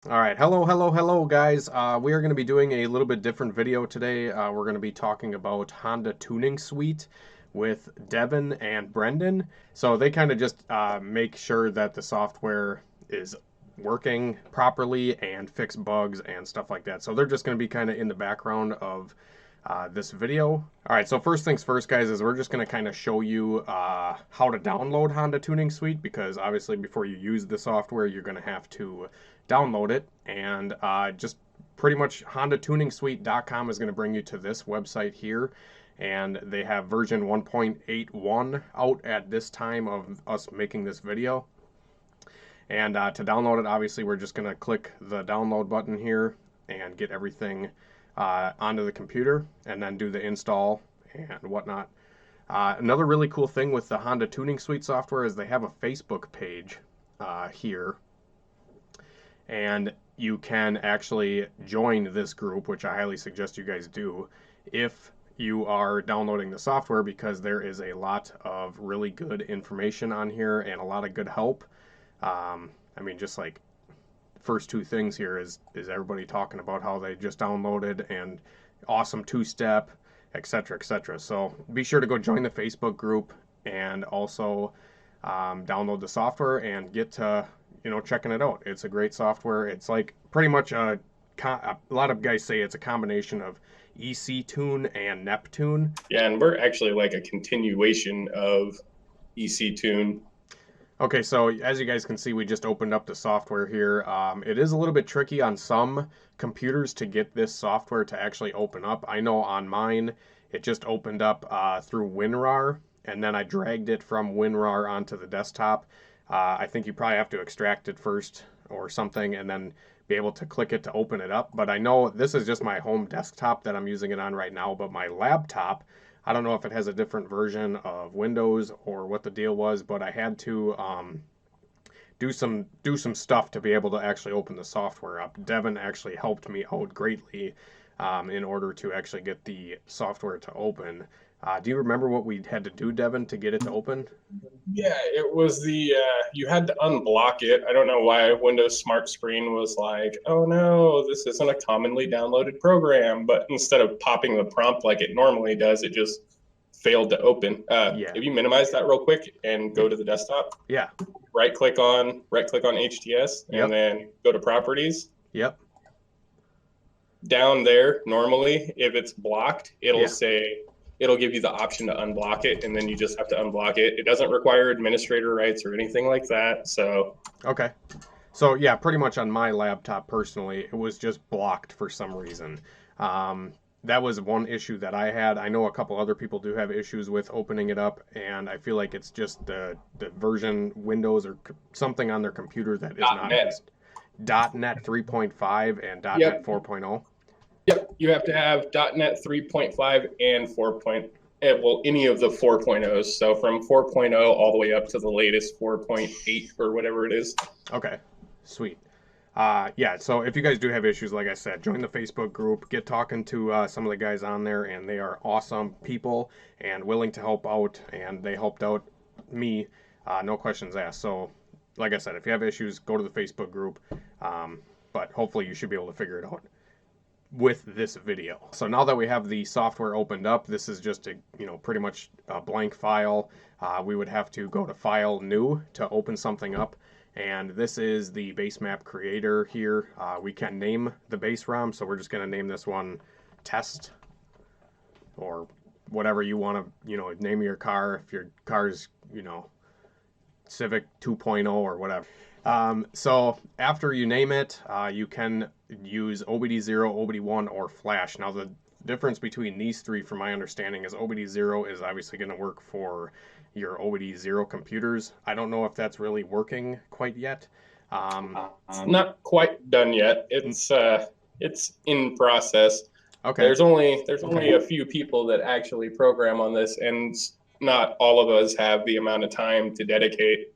All right, hello, guys. We are going to be doing a little bit different video today. We're going to be talking about Honda Tuning Suite with Devin and Brendan. So they kind of just make sure that the software is working properly and fix bugs and stuff like that. So they're just going to be kind of in the background of this video. All right, so first things first, guys, is we're just going to kind of show you how to download Honda Tuning Suite, because obviously before you use the software, you're going to have to download it. And just pretty much HondaTuningsuite.com is going to bring you to this website here. And they have version 1.81 out at this time of us making this video. And to download it, obviously, we're just going to click the download button here and get everything onto the computer, and then do the install and whatnot. Another really cool thing with the Honda Tuning Suite software is they have a Facebook page here, and you can actually join this group, which I highly suggest you guys do if you are downloading the software, because there is a lot of really good information on here and a lot of good help. I mean, just like first two things here is everybody talking about how they just downloaded and awesome two-step, etc., etc. So be sure to go join the Facebook group and also download the software and get to checking it out. It's a great software. It's like pretty much a lot of guys say it's a combination of EC Tune and Neptune. Yeah, and we're actually like a continuation of EC Tune. Okay, so as you guys can see, we just opened up the software here. It is a little bit tricky on some computers to get this software to actually open up. I know on mine, it just opened up through WinRAR, and then I dragged it from WinRAR onto the desktop. I think you probably have to extract it first or something, and then be able to click it to open it up. But I know this is just my home desktop that I'm using it on right now, but my laptop, I don't know if it has a different version of Windows or what the deal was, but I had to do some stuff to be able to actually open the software up. Devin actually helped me out greatly in order to actually get the software to open. Do you remember what we had to do, Devin, to get it to open? Yeah, it was the you had to unblock it. I don't know why Windows Smart Screen was like, oh no, this isn't a commonly downloaded program. But instead of popping the prompt like it normally does, it just failed to open. Yeah. If you minimize that real quick and go to the desktop, Yeah. right click on HTS, and Yep. then go to Properties. Yep. Down there, normally, if it's blocked, it'll Yeah. say, it'll give you the option to unblock it, and then you just have to unblock it. It doesn't require administrator rights or anything like that. So Okay. So yeah, pretty much on my laptop personally, it was just blocked for some reason. That was one issue that I had. I know a couple other people do have issues with opening it up, and I feel like it's just the version Windows or something on their computer that is not .NET 3.5 and .NET 4.0. Yep, you have to have .NET 3.5 and 4.0. Well, any of the 4.0s. So from 4.0 all the way up to the latest 4.8 or whatever it is. Okay, sweet. Yeah, so if you guys do have issues, like I said, join the Facebook group, get talking to some of the guys on there, and they are awesome people and willing to help out, and they helped out me, no questions asked. So, like I said, if you have issues, go to the Facebook group, but hopefully you should be able to figure it out with this video. So now that we have the software opened up, this is just a pretty much a blank file. We would have to go to File, New to open something up. And this is the base map creator here. We can name the base ROM, so we're just going to name this one Test, or whatever you want to, name your car. If your car's, Civic 2.0 or whatever. So after you name it, you can use OBD0, OBD1, or Flash. Now the difference between these three, from my understanding, is OBD0 is obviously going to work for your OBD0 computers. I don't know if that's really working quite yet. It's not quite done yet. It's in process. Okay. There's only a few people that actually program on this, and not all of us have the amount of time to dedicate.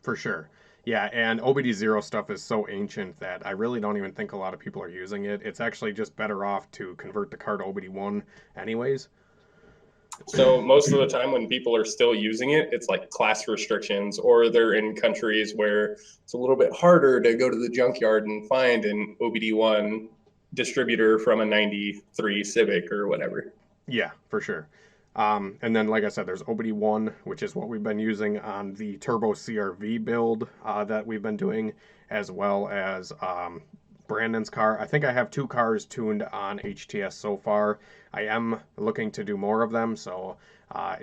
For sure. Yeah, and OBD0 stuff is so ancient that I really don't even think a lot of people are using it. It's actually just better off to convert the car to OBD1 anyways. So most of the time when people are still using it, it's like class restrictions, or they're in countries where it's a little bit harder to go to the junkyard and find an OBD1 distributor from a 93 Civic or whatever. Yeah, for sure. And then, like I said, there's OBD1, which is what we've been using on the Turbo CRV build that we've been doing, as well as Brandon's car. I think I have 2 cars tuned on HTS so far. I am looking to do more of them, so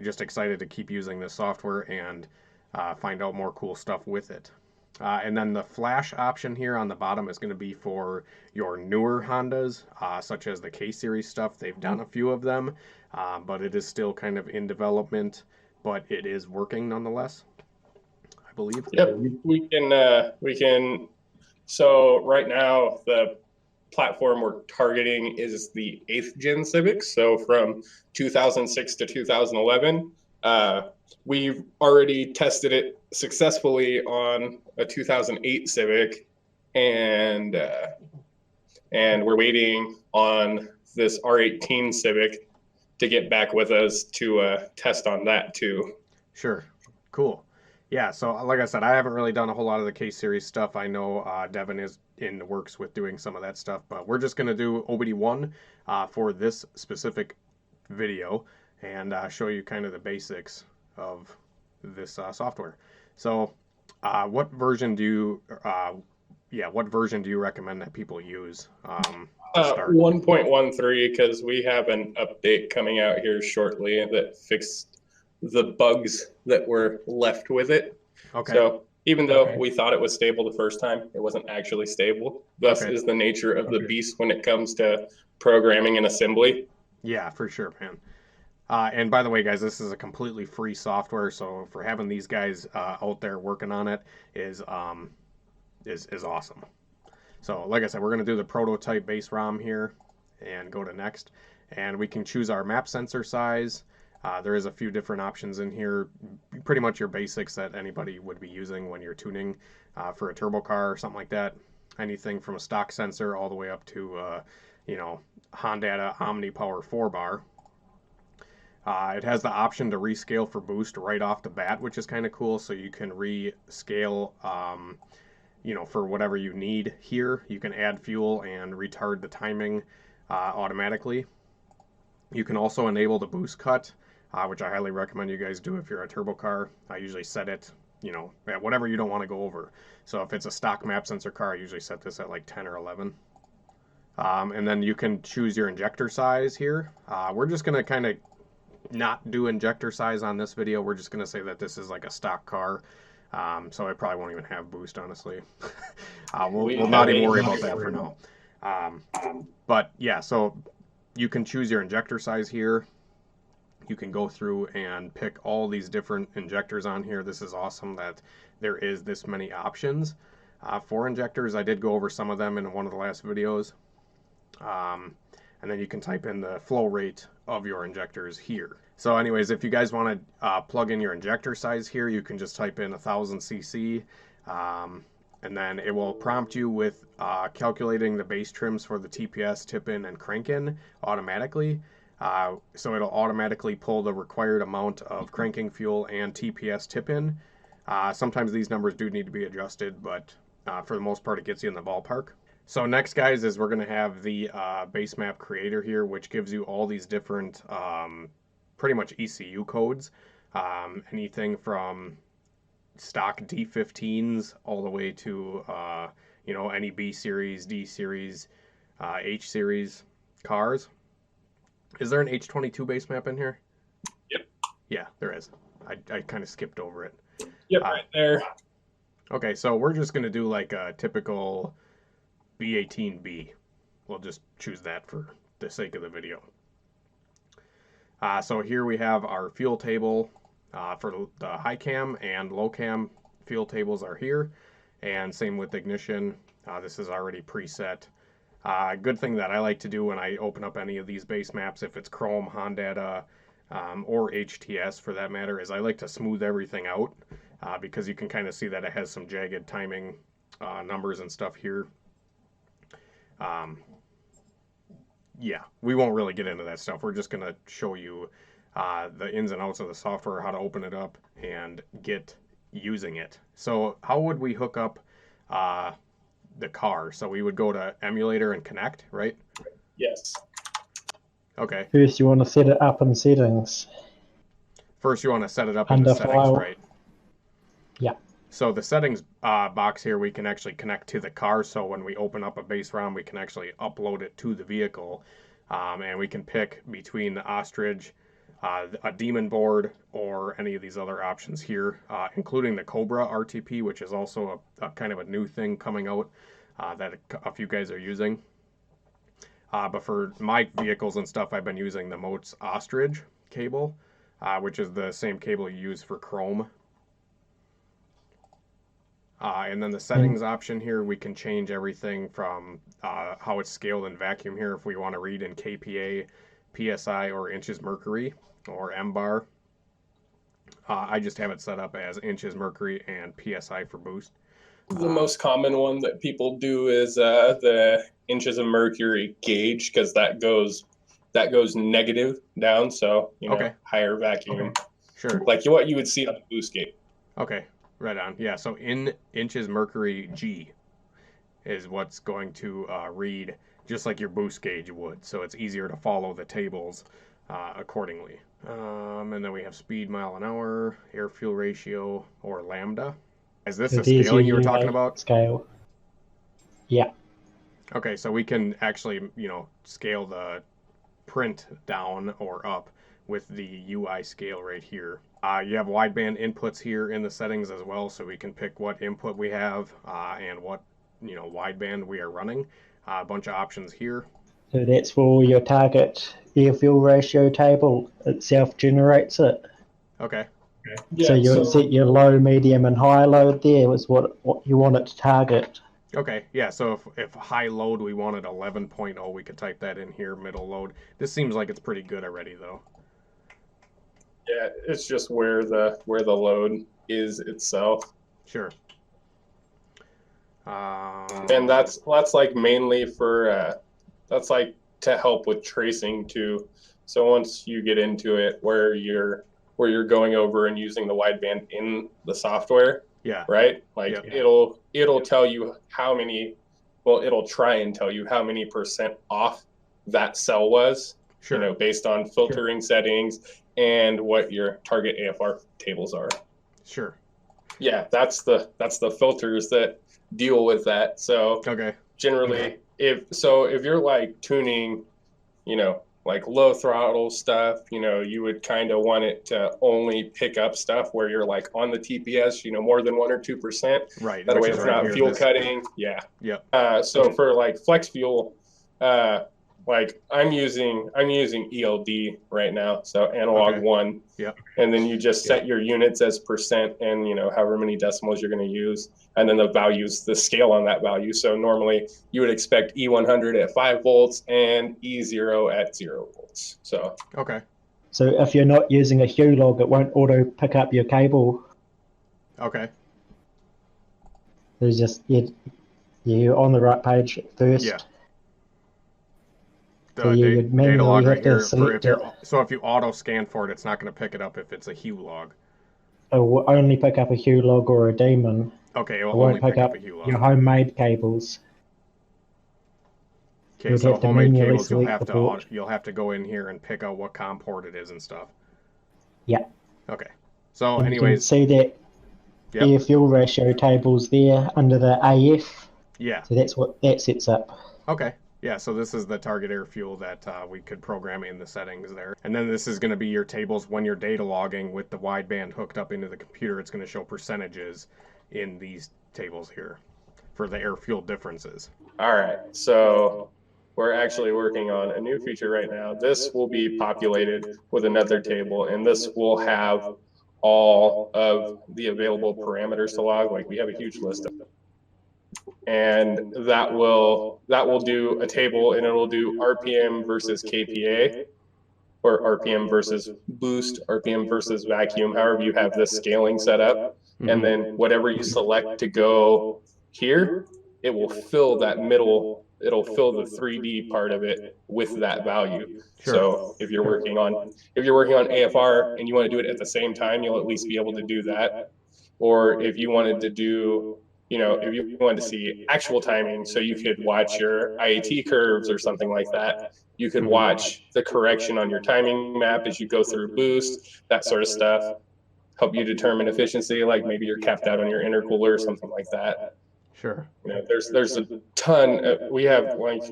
just excited to keep using this software and find out more cool stuff with it. And then the flash option here on the bottom is going to be for your newer Hondas, such as the K-Series stuff. They've done a few of them, but it is still kind of in development, but it is working nonetheless, I believe. Yep, we can. So right now the platform we're targeting is the 8th gen Civics. So from 2006 to 2011, we've already tested it successfully on a 2008 Civic, and we're waiting on this R18 Civic to get back with us to test on that too. Sure. Cool. Yeah, so like I said, I haven't really done a whole lot of the K-Series stuff. I know Devin is in the works with doing some of that stuff, but we're just going to do OBD1 for this specific video and show you kind of the basics of this software. So, what version do you, what version do you recommend that people use to start? 1.13, because we have an update coming out here shortly that fixed the bugs that were left with it. Okay. So even though we thought it was stable the first time, it wasn't actually stable. Thus is the nature of the beast when it comes to programming and assembly. Yeah, for sure, man. And by the way, guys, this is a completely free software, so for having these guys out there working on it is awesome. So, like I said, we're going to do the prototype base ROM here and go to next, and we can choose our map sensor size. There is a few different options in here, pretty much your basics that anybody would be using when you're tuning for a turbo car or something like that. Anything from a stock sensor all the way up to, Honda Omni Power 4-bar. It has the option to rescale for boost right off the bat, which is kind of cool. So you can rescale, for whatever you need here. You can add fuel and retard the timing automatically. You can also enable the boost cut, which I highly recommend you guys do if you're a turbo car. I usually set it, at whatever you don't want to go over. So if it's a stock map sensor car, I usually set this at like 10 or 11. And then you can choose your injector size here. We're just going to kind of not do injector size on this video. We're just going to say that this is like a stock car. So I probably won't even have boost, honestly. We'll not even worry about that for now. But yeah, so you can choose your injector size here. You can go through and pick all these different injectors on here. This is awesome that there is this many options for injectors. I did go over some of them in one of the last videos. And then you can type in the flow rate of your injectors here. So anyways, if you guys want to plug in your injector size here, you can just type in 1000 cc, and then it will prompt you with calculating the base trims for the TPS, tip-in, and crank-in automatically. So it'll automatically pull the required amount of cranking fuel and TPS tip-in. Sometimes these numbers do need to be adjusted, but for the most part, it gets you in the ballpark. So next, guys, is we're going to have the base map creator here, which gives you all these different pretty much ECU codes. Anything from stock D15s all the way to, any B series, D series, H series cars. Is there an H22 base map in here? Yep. Yeah, there is. I kind of skipped over it. Yep, right there. Okay, so we're just going to do like a typical B18B. We'll just choose that for the sake of the video. So here we have our fuel table for the high cam and low cam. Fuel tables are here, and same with ignition. This is already preset. Good thing that I like to do when I open up any of these base maps, if it's Chrome, Honda, or HTS for that matter, is I like to smooth everything out because you can kind of see that it has some jagged timing numbers and stuff here. Yeah, we won't really get into that stuff. We're just going to show you the ins and outs of the software, how to open it up, and get using it. So how would we hook up the car? So we would go to emulator and connect, right? Yes. Okay. First, you want to set it up in settings. First, you want to set it up in Under the settings, file. right? Yeah. So the settings box here, we can actually connect to the car. So when we open up a base ROM, we can actually upload it to the vehicle. And we can pick between the Ostrich, a Demon board, or any of these other options here, including the Cobra RTP, which is also a kind of a new thing coming out that a few guys are using. But for my vehicles and stuff, I've been using the Motes Ostrich cable, which is the same cable you use for Chrome. And then the settings option here, we can change everything from how it's scaled in vacuum here if we want to read in kPa, PSI, or inches mercury, or MBAR. I just have it set up as inches mercury and PSI for boost. The most common one that people do is the inches of mercury gauge, because that goes negative down, so higher vacuum. Okay. Sure. Like what you would see on a boost gauge. Okay, right on. Yeah, so in inches mercury G is what's going to read just like your boost gauge would, so it's easier to follow the tables accordingly. And then we have speed, mile an hour, air fuel ratio, or lambda. Is this the scaling you were talking about? Scale. Yeah. Okay, so we can actually, scale the print down or up with the UI scale right here. You have wideband inputs here in the settings as well, so we can pick what input we have and what, wideband we are running. A bunch of options here. So that's for your target air fuel ratio table. It self-generates it. Okay. Yeah, so you set your low, medium, and high load there was what you want it to target. Okay, yeah, so if high load we wanted 11.0, we could type that in here, middle load. This seems like it's pretty good already, though. Yeah, it's just where the load is itself. Sure. And that's like mainly for that's like to help with tracing too. So once you get into it, where you're going over and using the wideband in the software, yeah, right? Like it'll tell you how many. Well, it'll try and tell you how many % off that cell was. Sure. Based on filtering settings and what your target AFR tables are. Sure. Yeah, that's the filters that deal with that. So generally, if you're like tuning, like low throttle stuff, you would kind of want it to only pick up stuff where you're like on the TPS, more than 1 or 2%. Right. That way it's not fuel cutting. Yeah. Yep. So for like flex fuel, like I'm using ELD right now, so analog 1. Yep. And then you just set your units as % and however many decimals you're going to use, and then the scale on that value. So normally you would expect E100 at 5 volts and E0 at 0 volts. So So if you're not using a Hue log, it won't auto pick up your cable. Okay. There's just you're on the right page first. Yeah. So you'd manually have to select it. So if you auto scan for it, it's not going to pick it up if it's a Hue log. It will only pick up a Hue log or a Demon. Okay, it won't pick up a Hue log. Your homemade cables. Okay, so homemade cables, you'll have to go in here and pick out what COM port it is and stuff. Yeah. Okay. So and anyways, you can see that air fuel ratio tables there under the AF. Yeah. So that's what that sets up. Okay. Yeah, so this is the target air fuel that we could program in the settings there. And then this is going to be your tables when you're data logging with the wideband hooked up into the computer. It's going to show percentages in these tables here for the air fuel differences. All right, so we're actually working on a new feature right now. This will be populated with another table, and this will have all of the available parameters to log. Like we have a huge list of them. And that will do a table, and it'll do RPM versus kPa, or RPM versus boost, RPM versus vacuum, however you have this scaling set up. And then whatever you select to go here, it will fill that middle it'll fill the 3D part of it with that value. Sure. So if you're working on AFR and you want to do it at the same time, you'll at least be able to do that. Or if you wanted to do, if you wanted to see actual timing, so you could watch your IAT curves or something like that, you could watch the correction on your timing map as you go through boost, that sort of stuff, help you determine efficiency, like maybe you're capped out on your intercooler or something like that. Sure. There's a ton, we have like,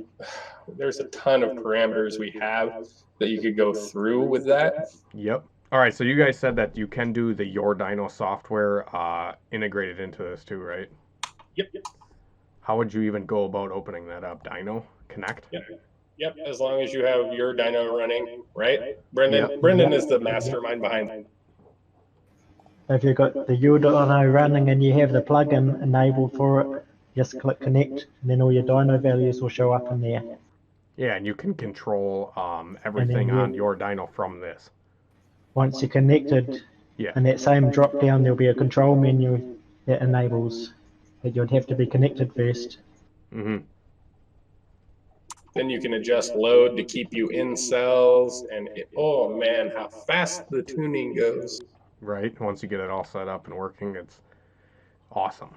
there's a ton of parameters we have that you could go through with that. Yep. All right, so you guys said that you can do the Your Dyno software integrated into this too, right? Yep. How would you even go about opening that up? Dyno Connect? Yep. As long as you have your dyno running, right? Brendan is the mastermind behind. If you've got the UDyno running and you have the plugin enabled for it, just click connect, and then all your dyno values will show up in there. Yeah, and you can control everything on Your Dyno from this. Once you're connected, in that same drop down, there'll be a control menu that enables that you'd have to be connected first. Mm-hmm. Then you can adjust load to keep you in cells, and oh man, how fast the tuning goes. Right, once you get it all set up and working, it's awesome.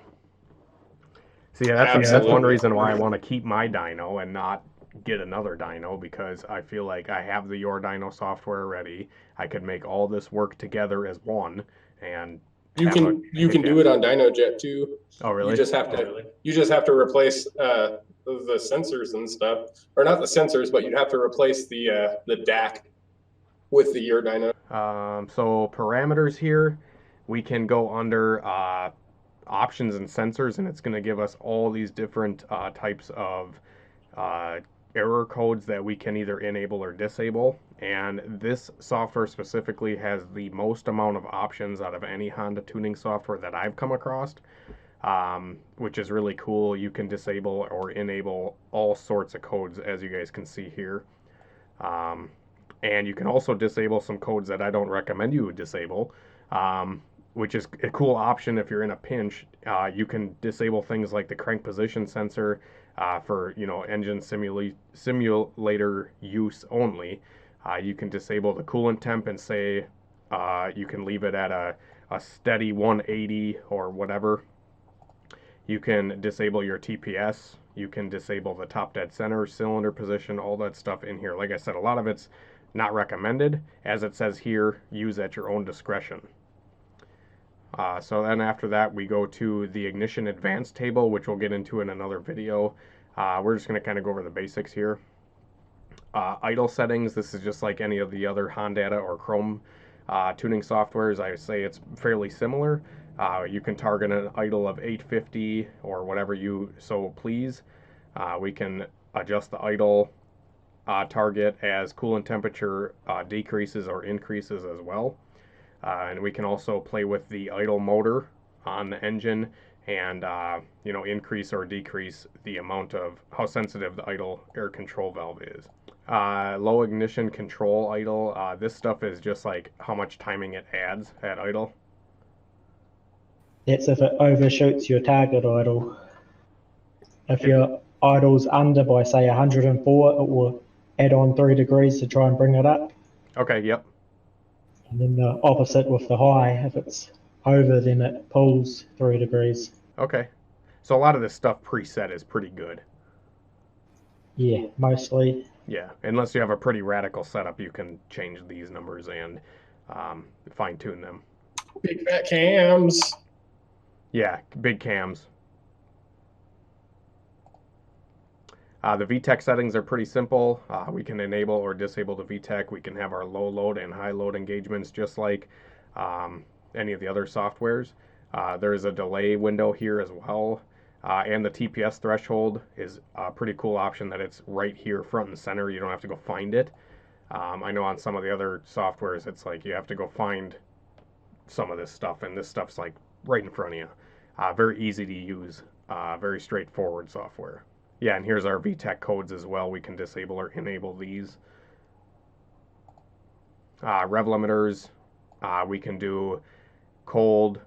See, that's one reason why I want to keep my dyno and not get another dyno, because I feel like I have the Your Dyno software ready. I could make all this work together as one, and you can do it on DynoJet too. Oh, really? You just have to replace the sensors and stuff, or not the sensors, but you'd have to replace the DAC with the Your Dyno. So parameters here, we can go under options and sensors, and it's going to give us all these different types of error codes that we can either enable or disable. And this software specifically has the most amount of options out of any Honda tuning software that I've come across, which is really cool. You can disable or enable all sorts of codes, as you guys can see here. And you can also disable some codes that I don't recommend you disable, which is a cool option if you're in a pinch. You can disable things like the crank position sensor for engine simulator use only. You can disable the coolant temp and say you can leave it at a steady 180 or whatever. You can disable your TPS. You can disable the top dead center, cylinder position, all that stuff in here. Like I said, a lot of it's not recommended. As it says here, use at your own discretion. So then after that, we go to the ignition advanced table, which we'll get into in another video. We're just going to kind of go over the basics here. Idle settings, this is just like any of the other Honda or Chrome tuning softwares. I would say it's fairly similar. You can target an idle of 850 or whatever you so please. We can adjust the idle target as coolant temperature decreases or increases as well. And we can also play with the idle motor on the engine and increase or decrease the amount of how sensitive the idle air control valve is. Low ignition control idle, this stuff is just like how much timing it adds at idle. That's if it overshoots your target idle. If your idle's under by say 104, it will add on 3 degrees to try and bring it up. Okay, yep. And then the opposite with the high, if it's over, then it pulls 3 degrees. Okay. So a lot of this stuff preset is pretty good. Yeah, mostly. Yeah, unless you have a pretty radical setup, you can change these numbers and fine-tune them. Big fat cams. Yeah, big cams. The VTEC settings are pretty simple. We can enable or disable the VTEC. We can have our low load and high load engagements just like any of the other softwares. There is a delay window here as well. And the TPS threshold is a pretty cool option that it's right here front and center. You don't have to go find it. I know on some of the other softwares it's like you have to go find some of this stuff, and this stuff's like right in front of you. Very easy to use, very straightforward software. Yeah, and here's our VTEC codes as well. We can disable or enable these. Rev limiters, we can do cold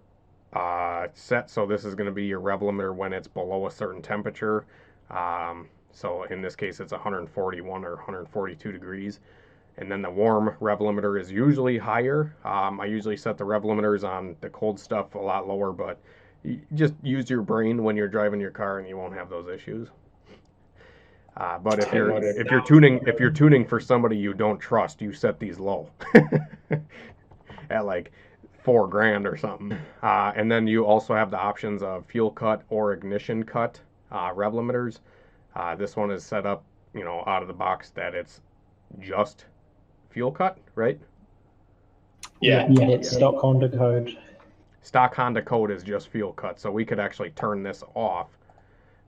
set, so this is going to be your rev limiter when it's below a certain temperature. So in this case, it's 141 or 142 degrees. And then the warm rev limiter is usually higher. I usually set the rev limiters on the cold stuff a lot lower, but you just use your brain when you're driving your car and you won't have those issues. But if you're tuning for somebody you don't trust, you set these low at like $4,000 or something. And then you also have the options of fuel cut or ignition cut rev limiters. This one is set up, out of the box that it's just fuel cut, right? Yeah, it's stock Honda code. Stock Honda code is just fuel cut, so we could actually turn this off,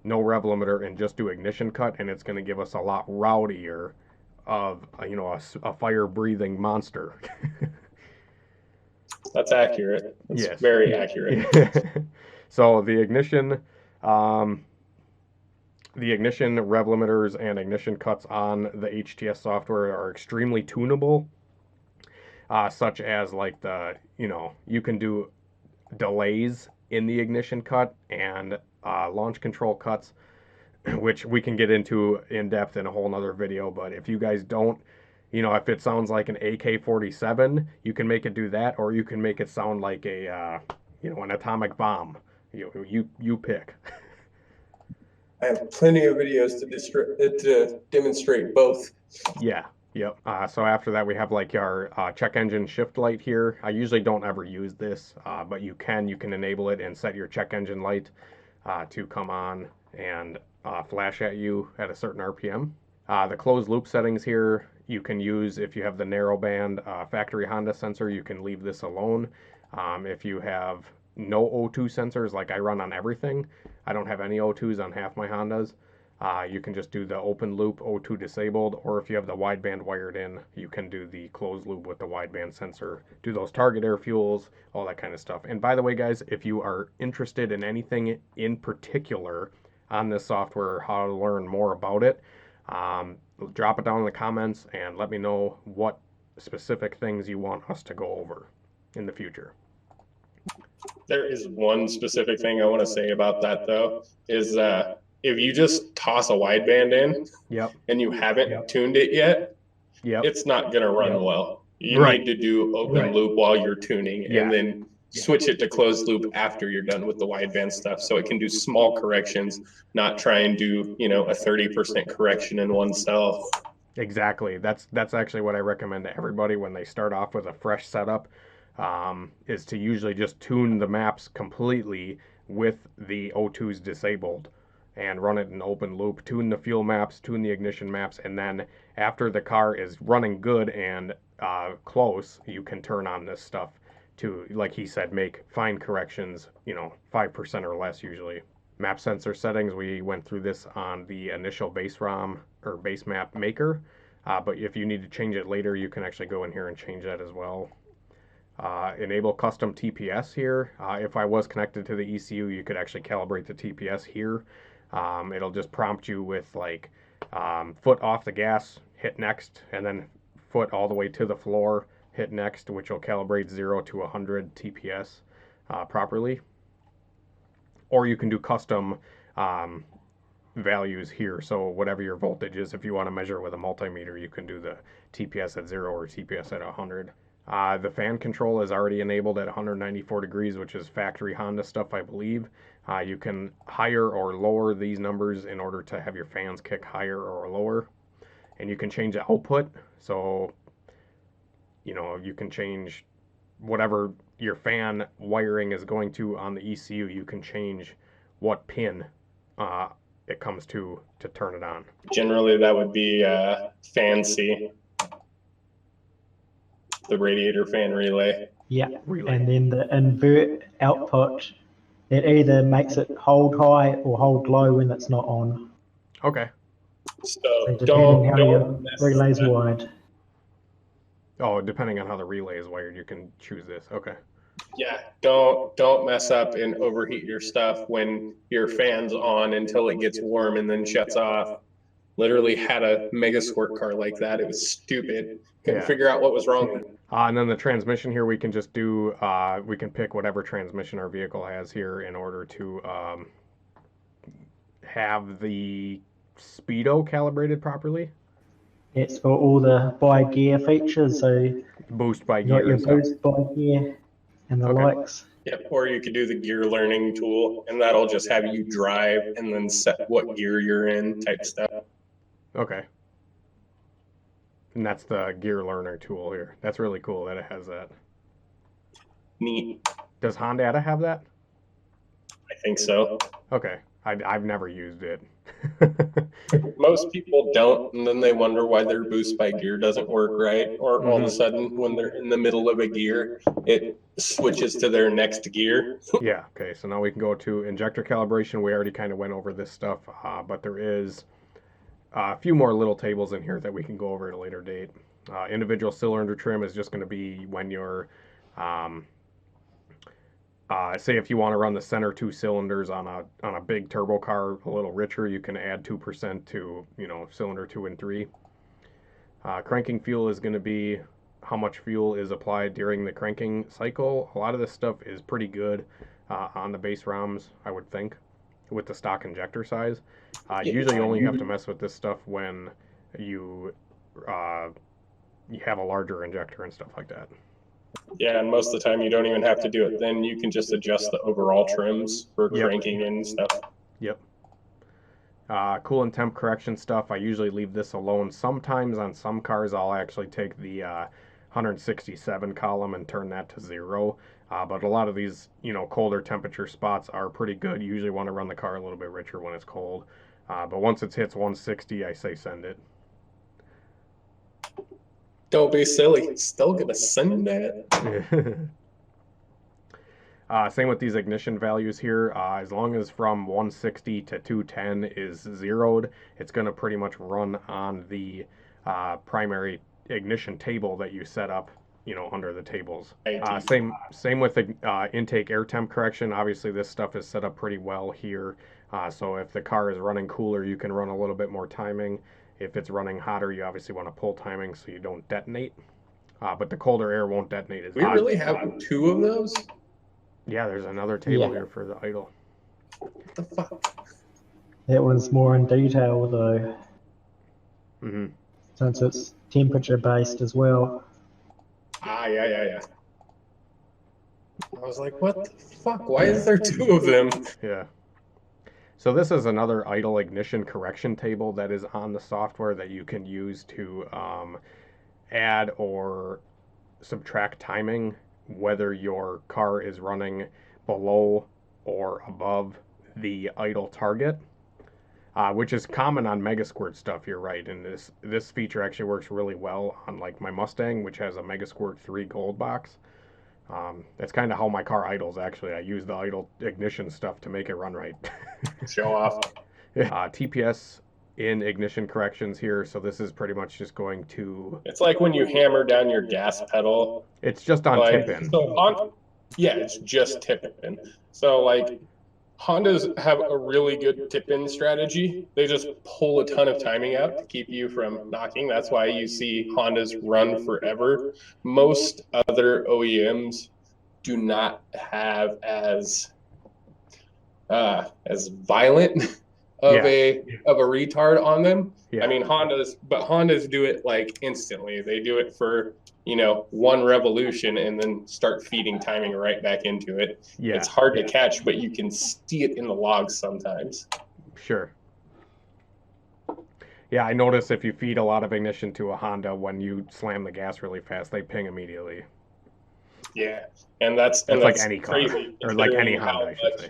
no rev limiter, and just do ignition cut, and it's going to give us a lot rowdier of a fire-breathing monster. That's accurate. That's yes. Very accurate. So the ignition rev limiters and ignition cuts on the HTS software are extremely tunable, such as like you can do delays in the ignition cut and launch control cuts, which we can get into in depth in a whole nother video. But if you guys don't, if it sounds like an AK-47, you can make it do that, or you can make it sound like an atomic bomb. You pick. I have plenty of videos to demonstrate both. Yeah. Yep. So after that, we have like our check engine shift light here. I usually don't ever use this, but you can enable it and set your check engine light to come on and flash at you at a certain RPM. The closed loop settings here, you can use if you have the narrow band factory Honda sensor, you can leave this alone. If you have no O2 sensors, like I run on everything, I don't have any O2s on half my Hondas. You can just do the open loop O2 disabled, or if you have the wideband wired in, you can do the closed loop with the wideband sensor, do those target air fuels, all that kind of stuff. And by the way, guys, if you are interested in anything in particular on this software or how to learn more about it, drop it down in the comments and let me know what specific things you want us to go over in the future. There is one specific thing I want to say about that, though, is if you just toss a wideband in and you haven't tuned it yet, it's not going to run well. You need to do open loop while you're tuning and then switch it to closed loop after you're done with the wideband stuff, so it can do small corrections, not try and do a 30% correction in one cell. Exactly. That's actually what I recommend to everybody when they start off with a fresh setup, is to usually just tune the maps completely with the O2s disabled and run it in open loop, tune the fuel maps, tune the ignition maps, and then after the car is running good and close, you can turn on this stuff to, like he said, make fine corrections, 5% or less usually. Map sensor settings, we went through this on the initial base ROM or base map maker, but if you need to change it later, you can actually go in here and change that as well. Enable custom TPS here. If I was connected to the ECU, you could actually calibrate the TPS here. It'll just prompt you with like foot off the gas, hit next, and then foot all the way to the floor, hit next, which will calibrate 0 to 100 TPS properly. Or you can do custom values here. So whatever your voltage is, if you want to measure with a multimeter, you can do the TPS at 0 or TPS at 100. The fan control is already enabled at 194 degrees, which is factory Honda stuff, I believe. You can higher or lower these numbers in order to have your fans kick higher or lower. And you can change the output. So, you can change whatever your fan wiring is going to on the ECU. You can change what pin it comes to turn it on. Generally, that would be fan C, the radiator fan relay. Yeah, and then the invert output, it either makes it hold high or hold low when it's not on. Okay. So depending how your relay's wired. Oh, depending on how the relay is wired, you can choose this. Okay. Yeah, don't mess up and overheat your stuff when your fan's on until it gets warm and then shuts off. Literally had a mega sport car like that. It was stupid. Couldn't figure out what was wrong with it. And then the transmission here, we can just do, we can pick whatever transmission our vehicle has here in order to have the speedo calibrated properly? It's got all the by gear features, so Boost by you got gear your and stuff. boost by gear and the Okay. likes. Yep. Or you could do the gear learning tool, and that'll just have you drive and then set what gear you're in type stuff. Okay. And that's the gear learner tool here. That's really cool that it has that. Neat. Does Honda have that? I think so. Okay. I've never used it. Most people don't, and then they wonder why their boost by gear doesn't work right. Or all of a sudden, when they're in the middle of a gear, it switches to their next gear. Yeah, okay, so now we can go to injector calibration. We already kind of went over this stuff, but there is a few more little tables in here that we can go over at a later date. Individual cylinder trim is just going to be when you're, say if you want to run the center 2 cylinders on a big turbo car a little richer, you can add 2% to, cylinder 2 and 3. Cranking fuel is going to be how much fuel is applied during the cranking cycle. A lot of this stuff is pretty good on the base ROMs, I would think, with the stock injector size. Usually only have to mess with this stuff when you have a larger injector and stuff like that. Yeah, and most of the time you don't even have to do it. Then you can just adjust the overall trims for cranking and stuff. Yep. Coolant temp correction stuff, I usually leave this alone. Sometimes on some cars I'll actually take the 167 column and turn that to 0. But a lot of these, colder temperature spots are pretty good. You usually want to run the car a little bit richer when it's cold. But once it hits 160, I say send it. Don't be silly. Still gonna send that. Same with these ignition values here. As long as from 160 to 210 is zeroed, it's going to pretty much run on the primary ignition table that you set up, under the tables. Same with the intake air temp correction. Obviously, this stuff is set up pretty well here. So if the car is running cooler, you can run a little bit more timing. If it's running hotter, you obviously want to pull timing so you don't detonate. But the colder air won't detonate as We really have 2 of those? Yeah, there's another table here for the idle. What the fuck? That one's more in detail though, since it's temperature based as well. Yeah. I was like, what the fuck? Why is there 2 of them? Yeah. So this is another idle ignition correction table that is on the software that you can use to add or subtract timing, whether your car is running below or above the idle target, which is common on Megasquirt stuff. You're right, and this feature actually works really well on like my Mustang, which has a Megasquirt 3 gold box. That's kind of how my car idles, actually. I use the idle ignition stuff to make it run right. Show off. TPS in ignition corrections here, so this is pretty much just going to... It's like when you hammer down your gas pedal. It's just on tip-in. Yeah, it's just tip-in. So, like, Hondas have a really good tip-in strategy. They just pull a ton of timing out to keep you from knocking. That's why you see Hondas run forever. Most other OEMs do not have as violent of a retard on them. Yeah. I mean, Hondas do it like instantly. They do it for, one revolution and then start feeding timing right back into it. Yeah. It's hard to catch, but you can see it in the logs sometimes. Sure. Yeah, I notice if you feed a lot of ignition to a Honda, when you slam the gas really fast, they ping immediately. Yeah, and that's like any car, or like any Honda, I should say.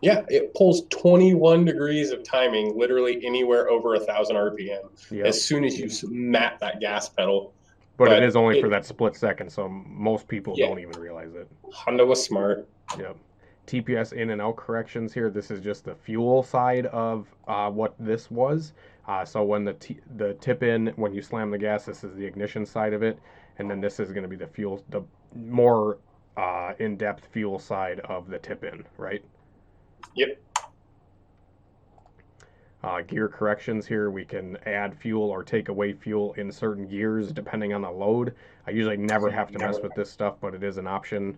Yeah, it pulls 21 degrees of timing, literally anywhere over 1,000 RPM, as soon as you mat that gas pedal. But it is only for that split second, so most people don't even realize it. Honda was smart. Yep. TPS in and out corrections here. This is just the fuel side of what this was. So when the tip in, when you slam the gas, this is the ignition side of it, and then this is going to be the fuel, the more in-depth fuel side of the tip in, right? Yep. Gear corrections here, we can add fuel or take away fuel in certain gears depending on the load. I usually never have to mess with this stuff, but it is an option.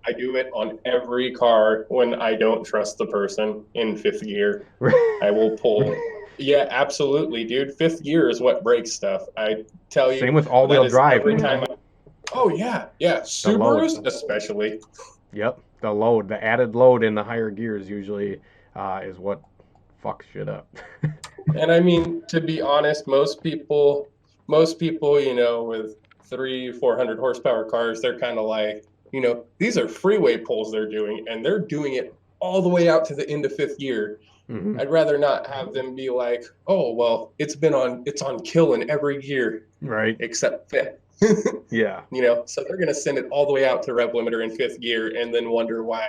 I do it on every car when I don't trust the person in 5th gear. I will pull Yeah, absolutely, dude. Fifth gear is what breaks stuff. I tell you, Same with that all-wheel is drive. every time. Oh yeah, yeah. The load. Subarus especially. Yep, the load, the added load in the higher gears usually is what fucks shit up. And I mean, to be honest, most people, with 400 horsepower cars, they're kind of like, these are freeway pulls they're doing, and they're doing it all the way out to the end of fifth gear. Mhm. I'd rather not have them be like, oh, well, it's on kill in every gear Right. except fifth. Yeah. So they're going to send it all the way out to rev limiter in fifth gear and then wonder why,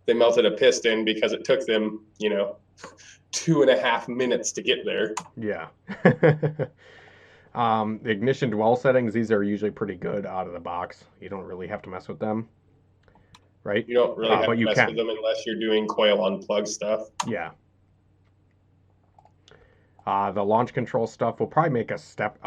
they melted a piston because it took them, 2.5 minutes to get there. Yeah. The ignition dwell settings, these are usually pretty good out of the box. You don't really have to mess with them, right? You don't really have but to you mess can. with them unless you're doing coil unplug stuff. Yeah. The launch control stuff, we'll probably make a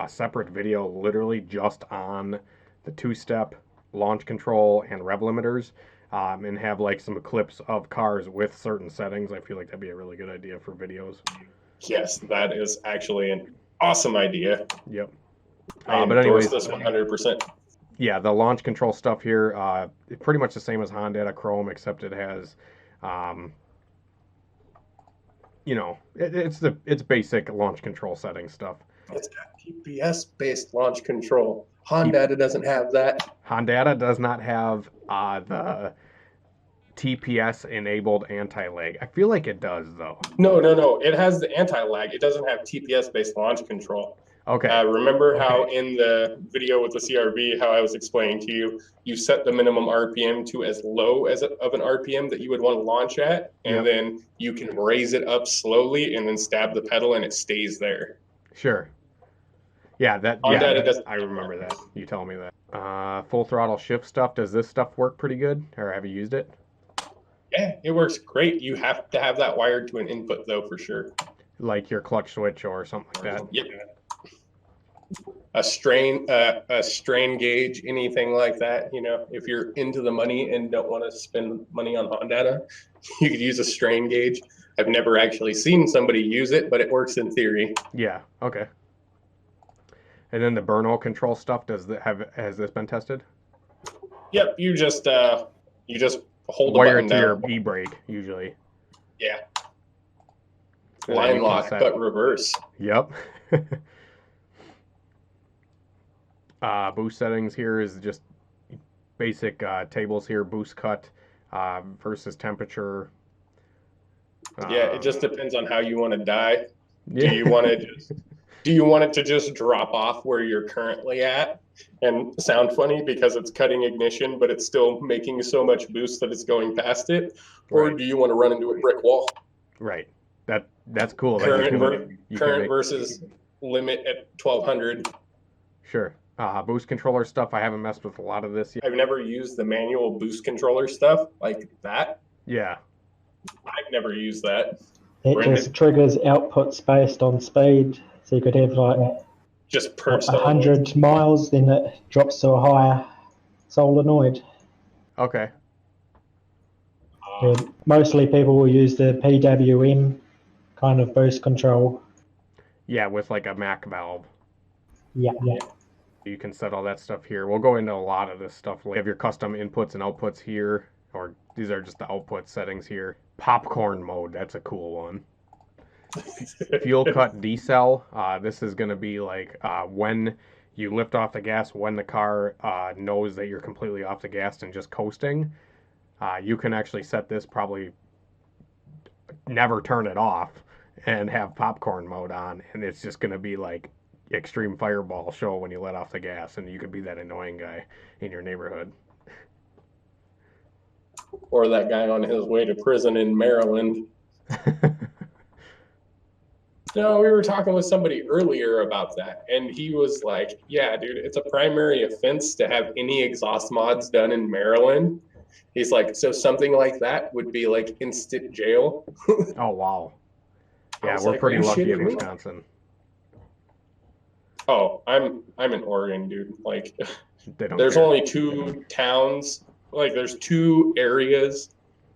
separate video literally just on the two-step launch control and rev limiters, and have like some clips of cars with certain settings. I feel like that'd be a really good idea for videos. Yes, that is actually an awesome idea. Yep. I but endorse anyways, this 100%. yeah, the launch control stuff here, pretty much the same as Honda Chrome, except it has, it's basic launch control setting stuff. It's got TPS based launch control. Honda doesn't have that. Honda does not have the TPS enabled anti-lag. I feel like it does though. No. It has the anti-lag. It doesn't have TPS based launch control. Okay. Remember how in the video with the CRV, how I was explaining to you, you set the minimum RPM to as low of an RPM that you would want to launch at, and then you can raise it up slowly and then stab the pedal and it stays there. Sure. Yeah, I remember that. You telling me that. Full throttle shift stuff. Does this stuff work pretty good, or have you used it? Yeah, it works great. You have to have that wired to an input though, for sure. Like your clutch switch or something like that. Yep. A strain gauge, anything like that. If you're into the money and don't want to spend money on Honda, you could use a strain gauge. I've never actually seen somebody use it, but it works in theory. Yeah. Okay. And then the burn hole control stuff. Has this been tested? Yep. You just hold the wire button to down. your e-brake usually. Yeah. And Line lock, but reverse. Yep. Boost settings here is just basic tables here. Boost cut versus temperature. Yeah, it just depends on how you want to die. Yeah. Do you want it to just drop off where you're currently at and sound funny because it's cutting ignition, but it's still making so much boost that it's going past it? Or do you want to run into a brick wall? Right. That's cool. Current versus limit at 1200. Sure. Boost controller stuff, I haven't messed with a lot of this yet. I've never used the manual boost controller stuff like that. Yeah. I've never used that. It just triggers outputs based on speed. So you could have like just per 100 miles, then it drops to a higher solenoid. Okay. Mostly people will use the PWM kind of boost control. Yeah, with like a Mac valve. Yeah. You can set all that stuff here. We'll go into a lot of this stuff. You have your custom inputs and outputs here, or these are just the output settings here. Popcorn mode, that's a cool one. Fuel cut decel. This is going to be like when you lift off the gas, when the car knows that you're completely off the gas and just coasting. You can actually set this, probably never turn it off, and have popcorn mode on, and it's just going to be like extreme fireball show when you let off the gas, and you could be that annoying guy in your neighborhood. Or that guy on his way to prison in Maryland. No, we were talking with somebody earlier about that, and he was like, yeah, dude, it's a primary offense to have any exhaust mods done in Maryland. He's like, so something like that would be like instant jail. Oh, wow. Yeah, we're pretty lucky in Wisconsin. Oh, I'm in Oregon, dude. Like, there's only 2 towns. Like, there's 2 areas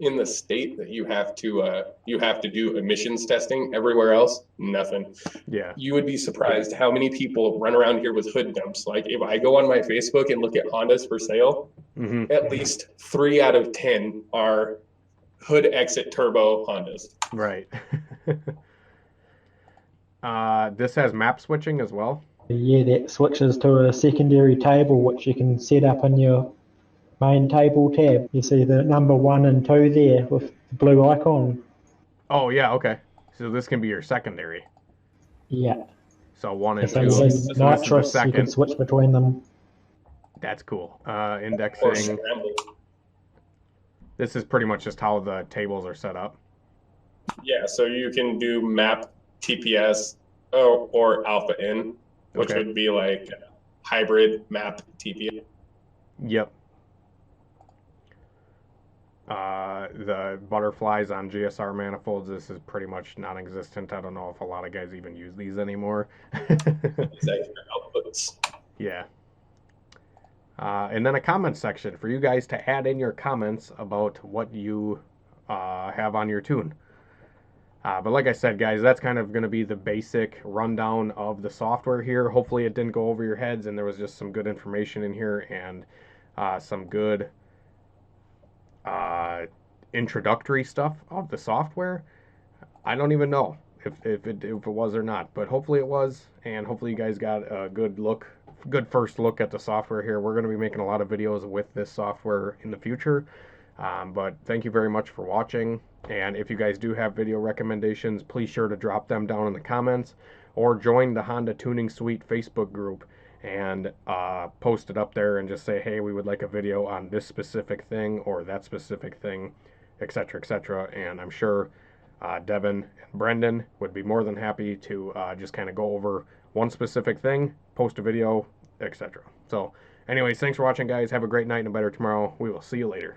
in the state that you have to do emissions testing. Everywhere else, nothing. Yeah. You would be surprised how many people run around here with hood dumps. Like if I go on my Facebook and look at Hondas for sale, at least 3 out of 10 are hood exit turbo Hondas. Right. This has map switching as well. Yeah, that switches to a secondary table which you can set up in your main table tab. You see the number 1 and 2 there with the blue icon. Oh yeah, okay. So this can be your secondary. Yeah. So 1 and So 2. you So see this is the nitrous, you second. can switch between them. That's cool. Or Indexing. scrambled. This is pretty much just how the tables are set up. Yeah, so you can do map TPS or alpha in, which Okay. would be like hybrid map TPS. Yep. The butterflies on GSR manifolds, this is pretty much non-existent. I don't know if a lot of guys even use these anymore. Exactly, outputs. Yeah. And then a comment section for you guys to add in your comments about what you have on your tune. But like I said, guys, that's kind of going to be the basic rundown of the software here. Hopefully it didn't go over your heads and there was just some good information in here and some good introductory stuff of the software. I don't even know if it was or not, but hopefully it was, and hopefully you guys got a good first look at the software here. We're going to be making a lot of videos with this software in the future, but thank you very much for watching. And if you guys do have video recommendations, please sure to drop them down in the comments or join the Honda Tuning Suite Facebook group and post it up there and just say, hey, we would like a video on this specific thing or that specific thing, etc., etc. And I'm sure Devin and Brendan would be more than happy to just kind of go over one specific thing, post a video, etc. So anyways, thanks for watching, guys. Have a great night and a better tomorrow. We will see you later.